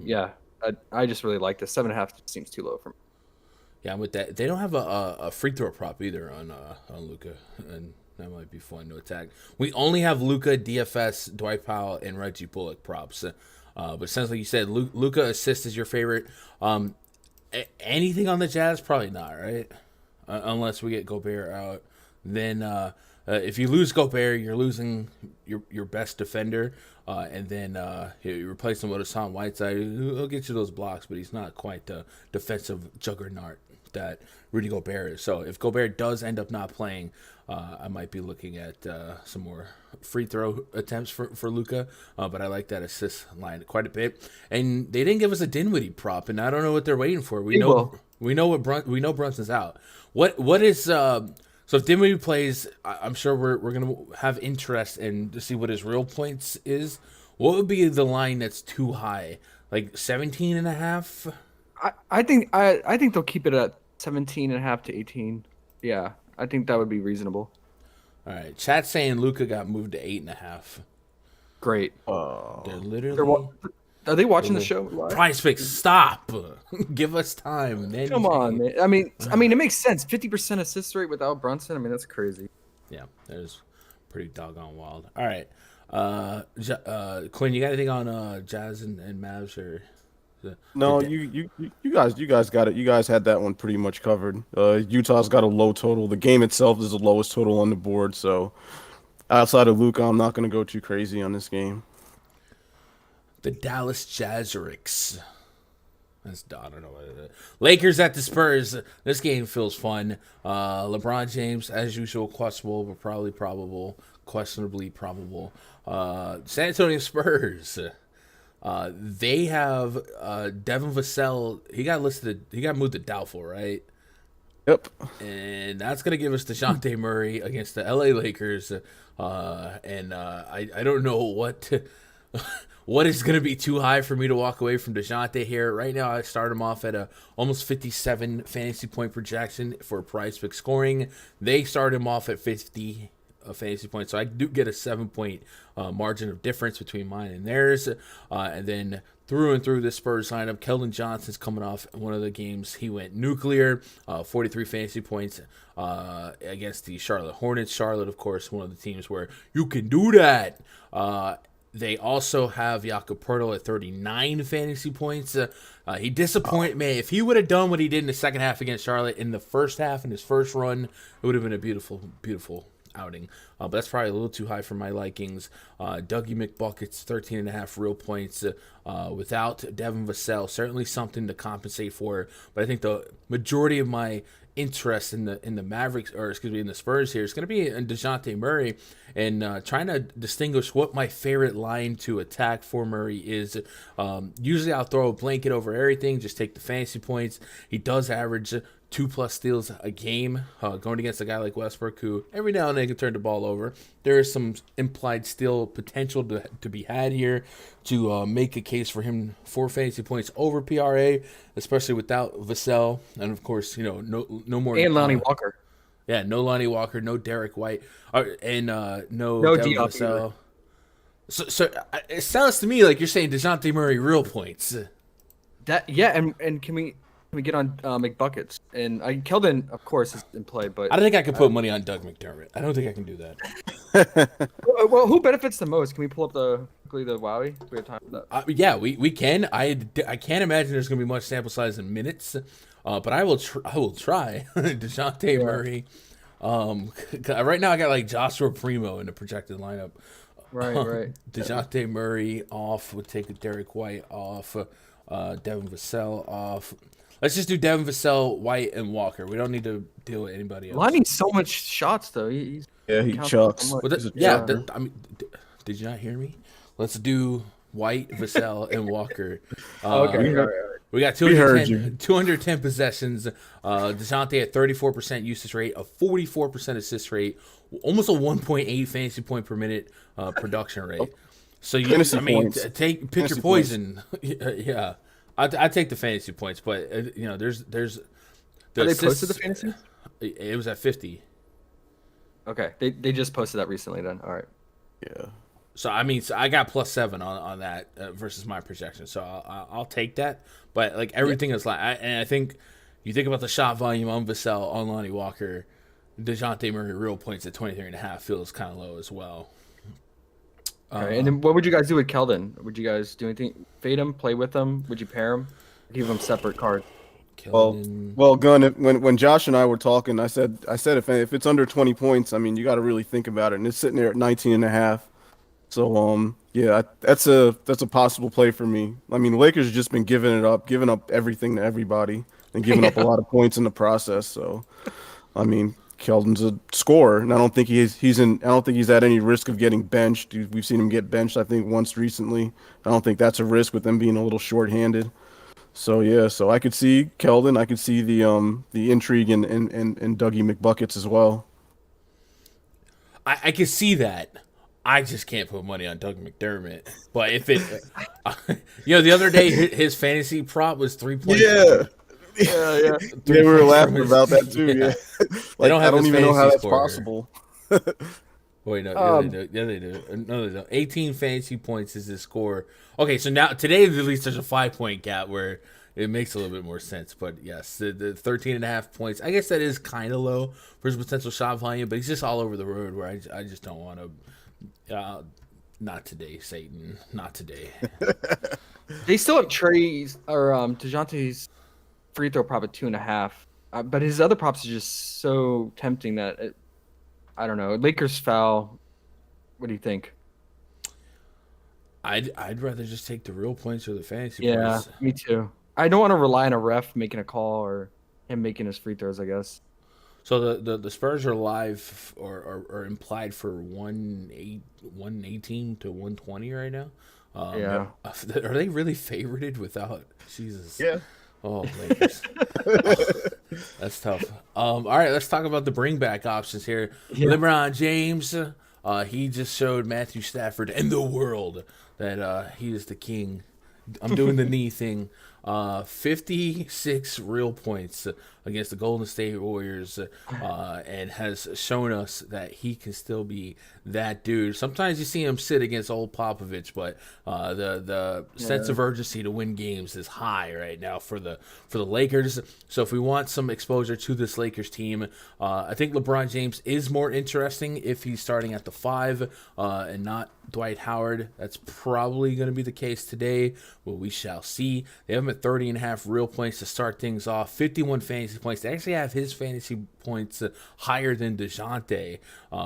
Yeah, I just really like this. 7.5 seems too low for me. Yeah, I'm with that. They don't have a free throw prop either on Luka, and that might be fun to attack. We only have Luka, DFS, Dwight Powell, and Reggie Bullock props. But it sounds like you said Luka assist is your favorite. Anything on the Jazz? Probably not, right? Unless we get Gobert out. Then if you lose Gobert, you're losing your best defender. And then you replace him with Hassan Whiteside. He'll get you those blocks, but he's not quite the defensive juggernaut that Rudy Gobert is. So if Gobert does end up not playing, I might be looking at some more free throw attempts for Luka. But I like that assist line quite a bit. And they didn't give us a Dinwiddie prop, and I don't know what they're waiting for. We know Brunson's out. What is so if Dinwiddie plays, I'm sure we're gonna have interest in to see what his real points is. What would be the line that's too high? Like 17.5? I think they'll keep it at 17.5 to 18. Yeah, I think that would be reasonable. All right, chat's saying Luka got moved to 8.5. Great. They're literally. Are they watching the show live? PrizePicks, stop! Give us time. Then Come on, man. I mean, it makes sense. 50% assist rate without Brunson. I mean, that's crazy. Yeah, that is pretty doggone wild. All right, Quinn, you got anything on Jazz and Mavs or? No, you guys got it. You guys had that one pretty much covered. Utah's got a low total. The game itself is the lowest total on the board. So outside of Luka, I'm not going to go too crazy on this game. The Dallas Jazzerics. I don't know what it is. Lakers at the Spurs. This game feels fun. LeBron James, as usual, questionable, but probably probable. Questionably probable. San Antonio Spurs. They have Devin Vassell. He got moved to doubtful, right? Yep. And that's gonna give us DeJounte Murray against the LA Lakers. I don't know what is going to be too high for me to walk away from DeJounte here. Right now, I start him off at a almost 57 fantasy point projection for PrizePicks scoring. They start him off at 50 fantasy points. So I do get a 7-point margin of difference between mine and theirs. And then through and through this Spurs lineup, Keldon Johnson's coming off one of the games. He went nuclear, 43 fantasy points against the Charlotte Hornets. Charlotte, of course, one of the teams where you can do that. They also have Jakob Poeltl at 39 fantasy points. He disappointed me. If he would have done what he did in the second half against Charlotte in the first half in his first run, it would have been a beautiful, beautiful outing. But that's probably a little too high for my likings. Dougie McBucket's 13.5 real points without Devin Vassell. Certainly something to compensate for. But I think the majority of my interest in the Mavericks, or excuse me, in the Spurs here, is going to be in DeJounte Murray, and trying to distinguish what my favorite line to attack for Murray is. Usually I'll throw a blanket over everything, just take the fantasy points. He does average 2+ steals a game, going against a guy like Westbrook, who every now and then can turn the ball over. There is some implied steal potential to be had here to make a case for him for fantasy points over PRA, especially without Vassell, and of course, no more. And Lonnie Walker. Yeah, no Lonnie Walker, no Derek White, and no Devin Diop Vassell. So it sounds to me like you're saying DeJounte Murray real points. And can we get on McBuckets? And Keldon, of course, is in play, but I don't think I can put money on Doug McDermott. I don't think I can do that. Well, who benefits the most? Can we pull up the Wowie? We have time for that. Yeah, we can. I can't imagine there's going to be much sample size in minutes, but I will try. DeJounte Murray. Right now I got like Joshua Primo in the projected lineup. Right. DeJounte Murray off. We'll take Derek White off. Devin Vassell off. Let's just do Devin Vassell, White, and Walker. We don't need to deal with anybody else. Lonnie's so much shots though. He chucks. Did you not hear me? Let's do White, Vassell, and Walker. Okay. All right. We got 210 possessions. DeJounte at 34% usage rate, a 44% assist rate, almost a 1.8 fantasy point per minute production rate. So pick your poison. Yeah, I take the fantasy points, but there's. Are they posted the fantasy? It was at 50. Okay, they just posted that recently. Then all right. Yeah. So I got +7 on that versus my projection. So I'll take that. But like everything is like, and I think you think about the shot volume on Vassell, on Lonnie Walker, DeJounte Murray real points at 23.5 feels kind of low as well. Okay, and then what would you guys do with Keldon? Would you guys do anything? Fade him? Play with him? Would you pair him? Give him separate cards? Well, Gunn. When Josh and I were talking, I said if it's under 20 points, I mean you got to really think about it, and it's sitting there at 19.5. So yeah, that's a possible play for me. I mean, Lakers have just been giving up everything to everybody, and giving up a lot of points in the process. So, I mean, Keldon's a scorer, and I don't think he's at any risk of getting benched. We've seen him get benched, I think, once recently. I don't think that's a risk with them being a little short-handed. So yeah, so I could see Keldon. I could see the intrigue in Dougie McBuckets as well. I can see that. I just can't put money on Doug McDermott. But if it, the other day his fantasy prop was 3 points. Yeah. Yeah, we were laughing about that too. Yeah, I don't even know how that's possible. Wait, no, they do. No, they don't. 18 fantasy points is his score. Okay, so now today at least there's a 5-point gap where it makes a little bit more sense. But yes, the 13.5 points. I guess that is kind of low for his potential shot volume, but he's just all over the road where I just don't want to. Not today, Satan. Not today. They still have Trey's or DeJounte's free throw prop at 2.5, but his other props are just so tempting that I don't know. Lakers foul. What do you think? I'd rather just take the real points or the fantasy Yeah, points. me too. I don't want to rely on a ref making a call or him making his free throws, I guess. So the Spurs are live or implied for 118 to 120 right now. Yeah. Are they really favorited without Jesus? Yeah. Oh, Lakers. That's tough. All right, let's talk about the bring back options here. Yeah. LeBron James, he just showed Matthew Stafford and the world that he is the king. I'm doing the knee thing. 56 real points against the Golden State Warriors, and has shown us that he can still be that dude. Sometimes you see him sit against old Popovich, but the sense of urgency to win games is high right now for the Lakers. So if we want some exposure to this Lakers team, I think LeBron James is more interesting if he's starting at the 5 and not Dwight Howard. That's probably going to be the case today. Well, we shall see. They have him at 30.5 real points to start things off. 51 fantasy points. They actually have his fantasy points higher than DeJounte,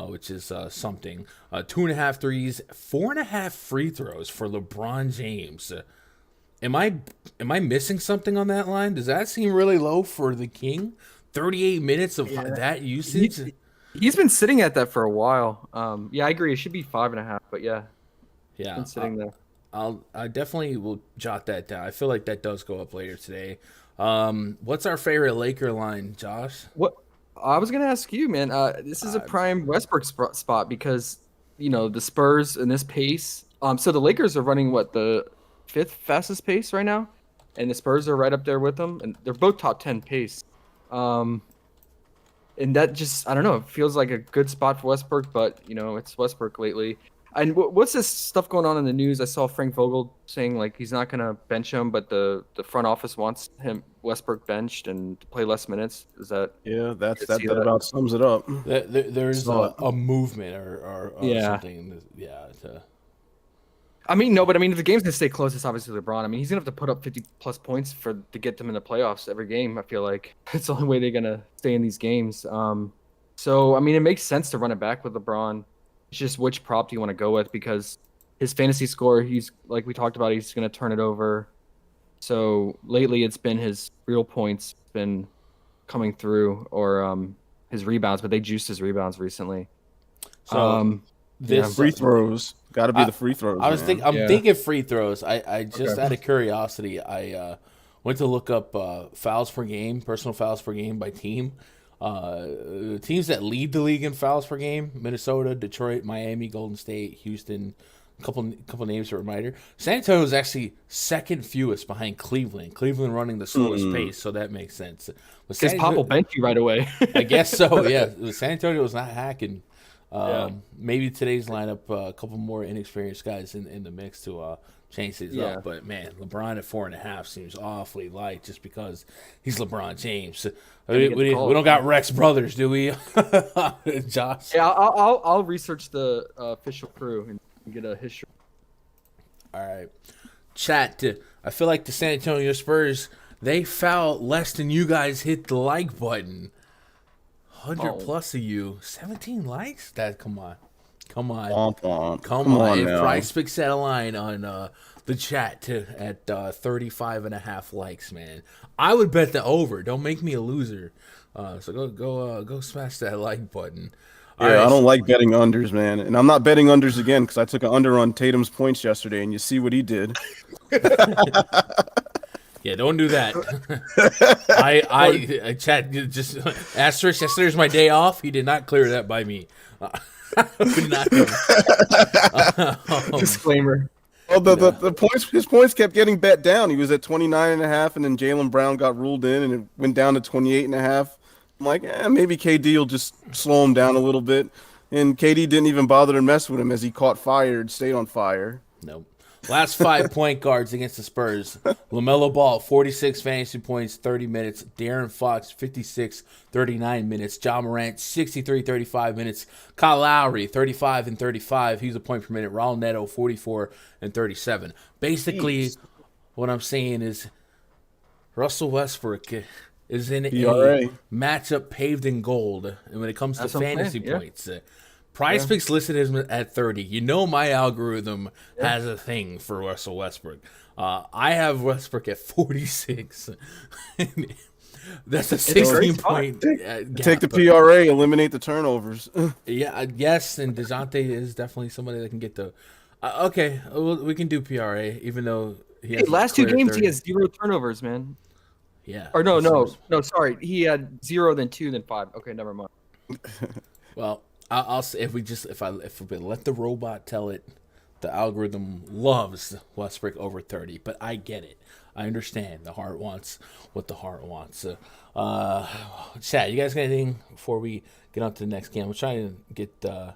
which is something. 2.5 threes, 4.5 free throws for LeBron James. Am I missing something on that line? Does that seem really low for the King? 38 minutes of that usage? He's been sitting at that for a while. Yeah, I agree. It should be 5.5, but yeah. Yeah. Been sitting there. I definitely will jot that down. I feel like that does go up later today. What's our favorite Laker line, Josh? What I was gonna ask you, man. This is a prime Westbrook spot because the Spurs in this pace. So the Lakers are running the 5th fastest pace right now, and the Spurs are right up there with them, and they're both top 10 pace. And that just, I don't know, it feels like a good spot for Westbrook, but it's Westbrook lately. And what's this stuff going on in the news? I saw Frank Vogel saying like he's not gonna bench him, but the front office wants Westbrook benched and to play less minutes. Is that? Yeah, that about sums it up. There's a movement or something. Yeah. I mean, no, but I mean, if the game's gonna stay close, it's obviously LeBron. I mean, he's gonna have to put up 50+ points to get them in the playoffs every game. I feel like it's the only way they're gonna stay in these games. So I mean, it makes sense to run it back with LeBron. It's just which prop do you want to go with, because his fantasy score, he's like we talked about, he's gonna turn it over. So lately, it's been his real points been coming through, or his rebounds, but they juiced his rebounds recently. So free throws. Got to be the free throws. I'm thinking free throws. I just out of curiosity, I went to look up fouls per game, personal fouls per game by team. Teams that lead the league in fouls per game: Minnesota, Detroit, Miami, Golden State, Houston. A couple names for a reminder. San Antonio is actually second fewest behind Cleveland. Cleveland running the slowest pace, so that makes sense. Because Pop will bench you right away. I guess so. Yeah, San Antonio is not hacking. Maybe today's lineup, a couple more inexperienced guys in the mix to change things up. But man, LeBron at 4.5 seems awfully light just because he's LeBron James. We don't got Rex brothers, do we? Josh. Yeah, I'll research the official crew and get a history. All right, chat. I feel like the San Antonio Spurs, they foul less than you guys hit the like button. 100 plus of you, 17 likes. Come on. Come on. If PrizePicks set a line on the chat at 35.5 likes, man, I would bet the over. Don't make me a loser. So go smash that like button. Yeah, right. I don't like betting unders, man, and I'm not betting unders again because I took an under on Tatum's points yesterday, and you see what he did. Yeah, don't do that. I chat just asterisk. Yesterday's my day off. He did not clear that by me. Disclaimer. Well, the points, his points kept getting bet down. He was at 29.5, and then Jaylen Brown got ruled in, and it went down to 28.5. I'm like, maybe KD will just slow him down a little bit, and KD didn't even bother to mess with him as he caught fire and stayed on fire. Nope. Last 5 point guards against the Spurs. LaMelo Ball, 46 fantasy points, 30 minutes. De'Aaron Fox, 56, 39 minutes. Ja Morant, 63, 35 minutes. Kyle Lowry, 35 and 35. He's a point per minute. Raul Neto, 44 and 37. Basically, what I'm saying is Russell Westbrook is in a matchup paved in gold. And when it comes to fantasy points, PrizePicks listed him at 30. You know my algorithm has a thing for Russell Westbrook. I have Westbrook at 46. That's a 16-point gap. Take the PRA, eliminate the turnovers. Yeah, yes, and DeJounte is definitely somebody that can get the okay, we can do PRA, even though he has last 2 games 30. He has 0 turnovers, man. Yeah. Or no, sorry. He had 0, then 2, then 5. Okay, never mind. Well, I'll say if we let the robot tell it, the algorithm loves Westbrook over 30. But I get it. I understand. The heart wants what the heart wants. Chat, you guys got anything before we get on to the next game? I'm trying to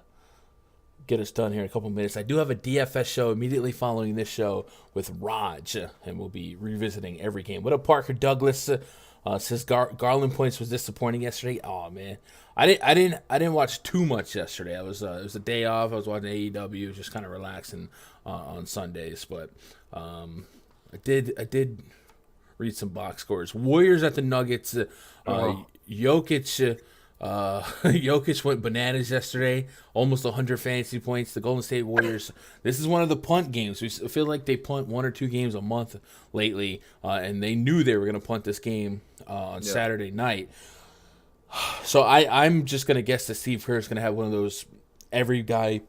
get us done here in a couple minutes. I do have a DFS show immediately following this show with Raj, and we'll be revisiting every game. What up, Parker Douglas? Says Garland points was disappointing yesterday. Oh man, I didn't watch too much yesterday. It was a day off. I was watching AEW, just kind of relaxing on Sundays. But I did read some box scores. Warriors at the Nuggets. Jokic. Jokic went bananas yesterday, almost 100 fantasy points. The Golden State Warriors, this is one of the punt games. We feel like they punt 1 or 2 games a month lately, and they knew they were going to punt this game on Saturday night. So I'm just going to guess that Steve Kerr is going to have one of those, every guy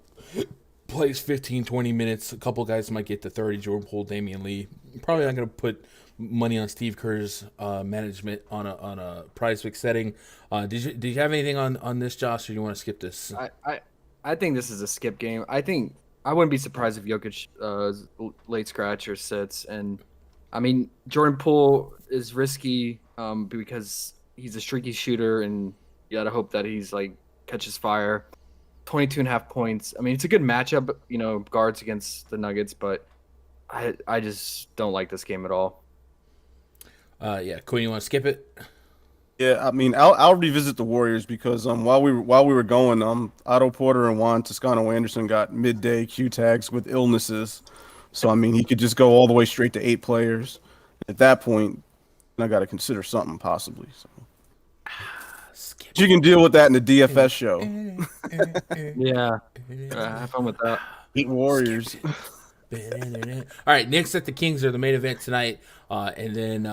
plays 15, 20 minutes. A couple guys might get to 30, Jordan Poole, Damian Lee. Probably not going to put money on Steve Kerr's management on a PrizePicks setting. Did you have anything on this, Josh, or do you want to skip this? I think this is a skip game. I think I wouldn't be surprised if Jokic late scratch or sits. And I mean, Jordan Poole is risky because he's a streaky shooter, and you gotta hope that he's like catches fire. 22.5 points. I mean, it's a good matchup, guards against the Nuggets, but I just don't like this game at all. Quinn, you want to skip it? Yeah, I mean, I'll revisit the Warriors because while we were going, Otto Porter and Juan Toscano-Anderson got midday Q tags with illnesses, so I mean he could just go all the way straight to 8 players. At that point, I got to consider something possibly. So. You can deal with that in the DFS show. Yeah, have fun with that. 8 Warriors. All right, Knicks at the Kings are the main event tonight, and then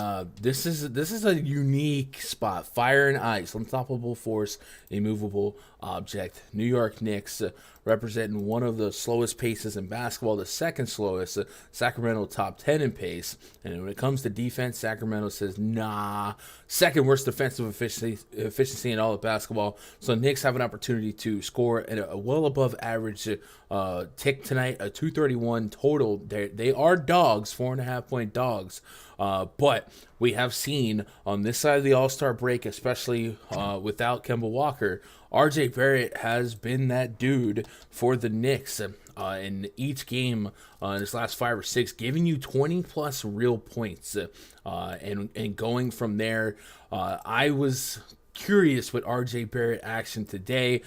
this is a unique spot. Fire and ice, unstoppable force, immovable object. New York Knicks representing one of the slowest paces in basketball, the second slowest. Sacramento top 10 in pace, and when it comes to defense, Sacramento says nah. Second worst defensive efficiency in all of basketball. So Knicks have an opportunity to score at a well above average tick tonight, a 231 total. They are dogs, 4.5 point dogs. But we have seen on this side of the All-Star break, especially without Kemba Walker, RJ Barrett has been that dude for the Knicks in each game in his last 5 or 6, giving you 20 plus real points. And going from there, I was curious with RJ Barrett action today,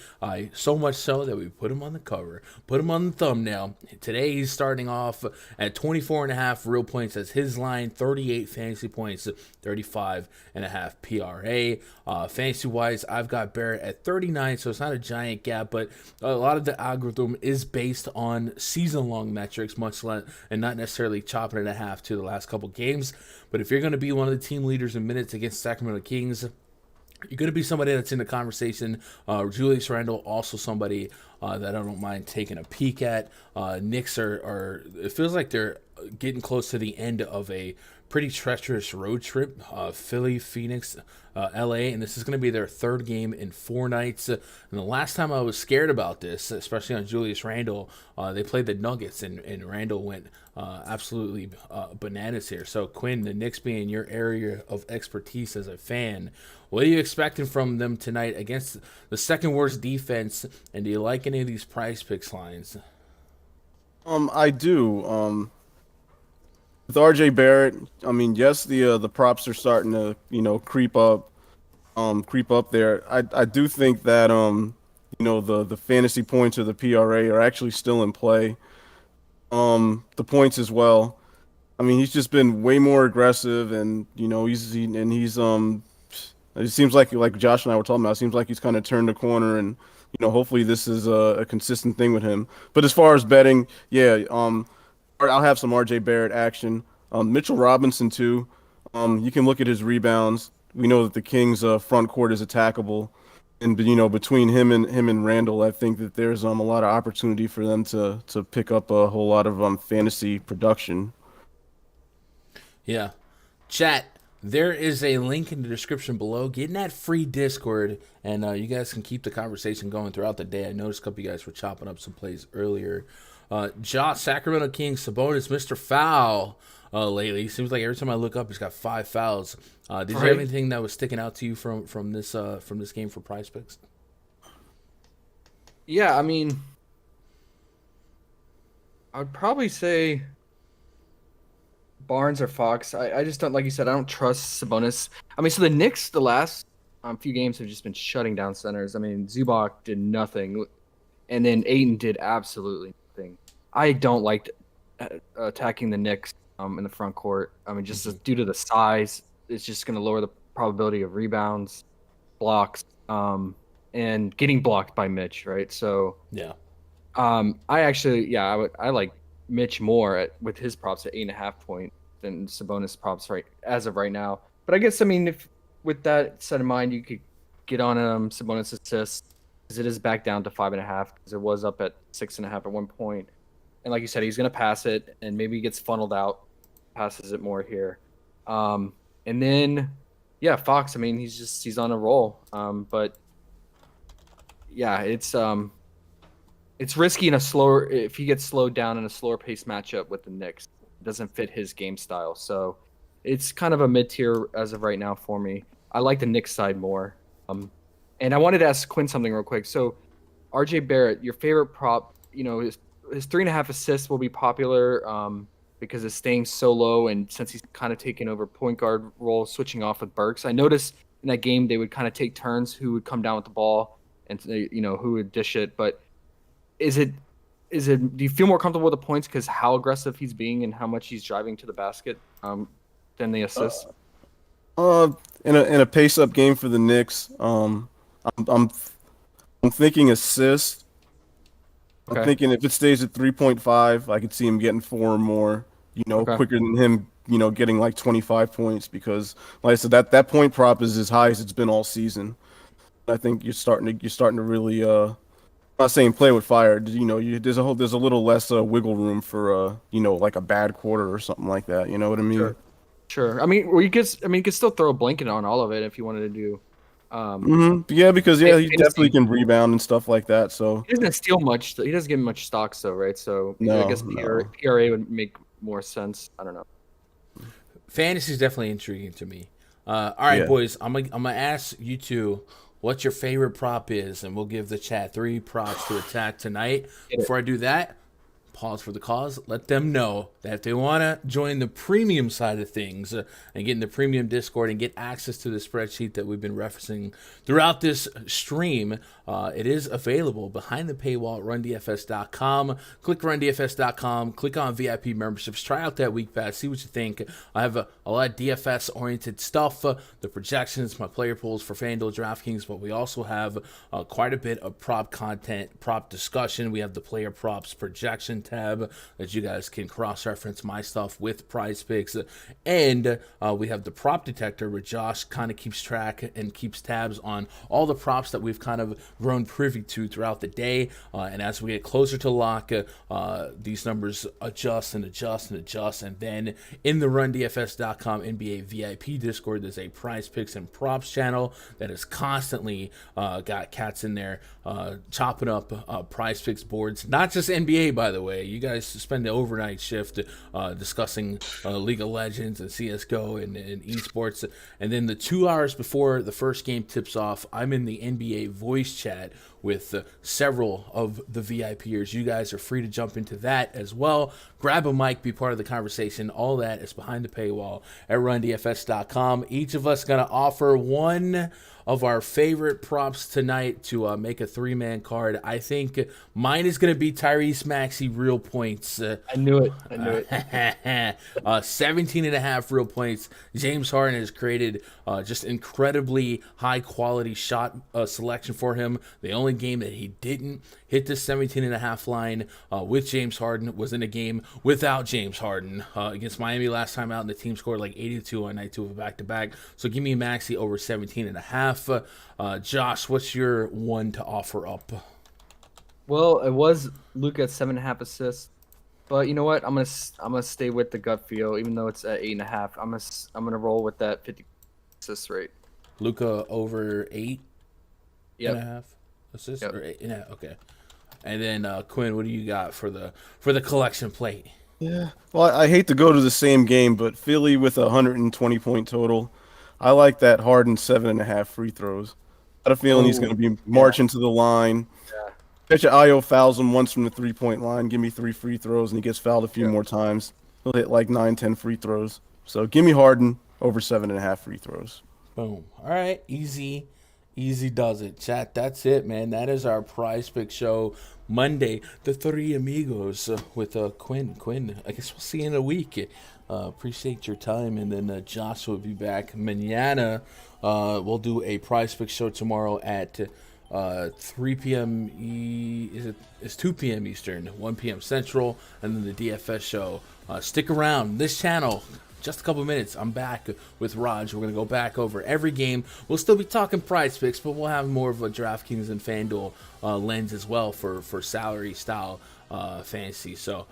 so much so that we put him on the cover, put him on the thumbnail. Today he's starting off at 24.5 real points as his line, 38 fantasy points, 35.5 PRA. Fantasy wise, I've got Barrett at 39, so it's not a giant gap, but a lot of the algorithm is based on season long metrics, much less, and not necessarily chopping it in half to the last couple games. But if you're going to be one of the team leaders in minutes against Sacramento Kings, you're going to be somebody that's in the conversation. Julius Randle, also somebody that I don't mind taking a peek at. Knicks are it feels like they're getting close to the end of a pretty treacherous road trip. Philly, Phoenix, LA, and this is going to be their 3rd game in 4 nights. And the last time I was scared about this, especially on Julius Randle, they played the Nuggets, and Randle went absolutely bananas here. So Quinn, the Knicks being your area of expertise as a fan, what are you expecting from them tonight against the second worst defense? And do you like any of these PrizePicks lines? I do. With RJ Barrett, I mean, yes, the props are starting to creep up there. I do think that the fantasy points or the PRA are actually still in play. The points as well. I mean, he's just been way more aggressive, and he's it seems like Josh and I were talking about, it seems like he's kind of turned the corner, and hopefully this is a consistent thing with him. But as far as betting, yeah, I'll have some RJ Barrett action. Mitchell Robinson too. You can look at his rebounds. We know that the Kings' front court is attackable, and between him and Randall, I think that there's a lot of opportunity for them to pick up a whole lot of fantasy production. Yeah, chat. There is a link in the description below. Get in that free Discord, and you guys can keep the conversation going throughout the day. I noticed a couple of you guys were chopping up some plays earlier Josh, Sacramento Kings, Sabonis, Mr. Foul lately. Seems like every time I look up, he's got 5 fouls. Did you have anything that was sticking out to you from this game for PrizePicks? Yeah, I mean, I would probably say Barnes or Fox. I just don't, like you said, I don't trust Sabonis. I mean, so the Knicks, the last few games have just been shutting down centers. I mean, Zubac did nothing, and then Ayton did absolutely nothing. I don't like attacking the Knicks in the front court. I mean, just due to the size, it's just going to lower the probability of rebounds, blocks, and getting blocked by Mitch, right? So Yeah. I like Mitch more with his props at 8.5 points than Sabonis props as of right now. But I guess, I mean, if with that set in mind, you could get on Sabonis assists, because it is back down to 5.5, because it was up at 6.5 at one point. And like you said, he's going to pass it, and maybe he gets funneled out, passes it more here. And then, yeah, Fox, I mean, he's on a roll. But yeah, it's risky if he gets slowed down in a slower pace matchup with the Knicks. It doesn't fit his game style. So it's kind of a mid-tier as of right now for me. I like the Knicks side more. And I wanted to ask Quinn something real quick. So RJ Barrett, your favorite prop, his 3.5 assists will be popular because it's staying so low, and since he's kind of taking over point guard role, switching off with Burks. I noticed in that game they would kind of take turns who would come down with the ball and who would dish it. But do you feel more comfortable with the points because how aggressive he's being and how much he's driving to the basket than the assists? In a pace up game for the Knicks, I'm thinking assist. Okay. I'm thinking if it stays at 3.5, I could see him getting 4 or more, Okay. quicker than him, getting like 25 points, because like I said, that point prop is as high as it's been all season. I think you're starting to really I'm not saying play with fire. There's a little less wiggle room for like a bad quarter or something like that. You know what I mean? Sure. I mean, you could still throw a blanket on all of it if you wanted to do. Yeah, because he fantasy. definitely can rebound and stuff like that. So He doesn't steal much. He doesn't get much stocks though, right? So I No, guess no. PRA would make more sense. I don't know. Fantasy is definitely intriguing to me. All right, Yeah. boys, I'm gonna ask you two what your favorite prop is, and we'll give the chat 3 props to attack tonight. Before I do that, pause for the cause. Let them know that if they want to join the premium side of things and get in the premium Discord and get access to the spreadsheet that we've been referencing throughout this stream, it is available behind the paywall at rundfs.com. Click rundfs.com, click on VIP memberships, try out that week pass, see what you think. I have a lot of DFS oriented stuff, the projections, my player pools for FanDuel, DraftKings, but we also have quite a bit of prop content, prop discussion. We have the player props projection tab that you guys can cross-reference my stuff with PrizePicks, and we have the prop detector where Josh kind of keeps track and keeps tabs on all the props that we've kind of grown privy to throughout the day, and as we get closer to lock, these numbers adjust, and then in the rundfs.com NBA VIP Discord, there's a PrizePicks and props channel that is constantly got cats in there chopping up PrizePicks boards, not just NBA, by the way. You guys spend the overnight shift discussing League of Legends and CSGO and esports. And then the 2 hours before the first game tips off, I'm in the NBA voice chat with several of the VIPers. You guys are free to jump into that as well. Grab a mic, be part of the conversation. All that is behind the paywall at rundfs.com. Each of us going to offer one of our favorite props tonight to make a 3-man card. I think mine is going to be Tyrese Maxey real points. I knew it. 17.5 real points. James Harden has created just incredibly high quality shot selection for him. The only game that he didn't hit the 17.5 line with James Harden was in a game without James Harden against Miami last time out, and the team scored like 82 on night 2 of a back-to-back. So give me Maxey over 17.5. Josh, what's your one to offer up? Well, it was Luka at 7.5 assists, but you know what? I'm gonna stay with the gut feel, even though it's at 8.5. I'm gonna roll with that 50 assist rate. Luka over 8.5 Yep. assists, Yep. or 8.5? Okay. And then Quinn, what do you got for the collection plate? Yeah. Well, I hate to go to the same game, but Philly with a 120-point total. I like that Harden 7.5 free throws. I have a feeling he's going to be marching to the line. Yeah. Bet you Io fouls him once from the 3-point line. Give me 3 free throws, and he gets fouled a few more times. He'll hit like 9, 10 free throws. So give me Harden over 7.5 free throws. Boom. All right, easy does it, chat. That's it, man. That is our PrizePicks show Monday. The Three Amigos with Quinn. I guess we'll see you in a week. Appreciate your time, and then Josh will be back mañana. We'll do a PrizePicks show tomorrow at 3 p.m. It's 2 p.m. Eastern, 1 p.m. Central, and then the DFS show. Stick around. This channel. Just a couple minutes, I'm back with Raj. We're going to go back over every game. We'll still be talking PrizePicks, but we'll have more of a DraftKings and FanDuel lens as well for salary style fantasy. So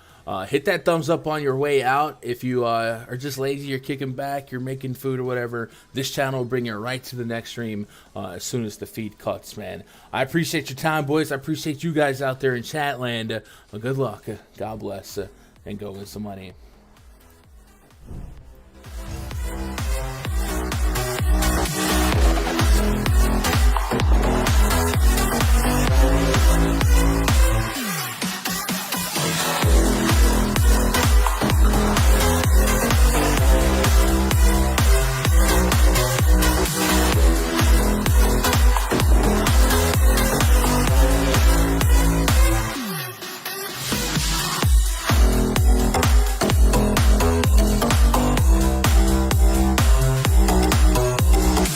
hit that thumbs up on your way out. If you are just lazy, you're kicking back, you're making food or whatever, this channel will bring you right to the next stream as soon as the feed cuts, man. I appreciate your time, boys. I appreciate you guys out there in chat land. Good luck. God bless. And go win some money.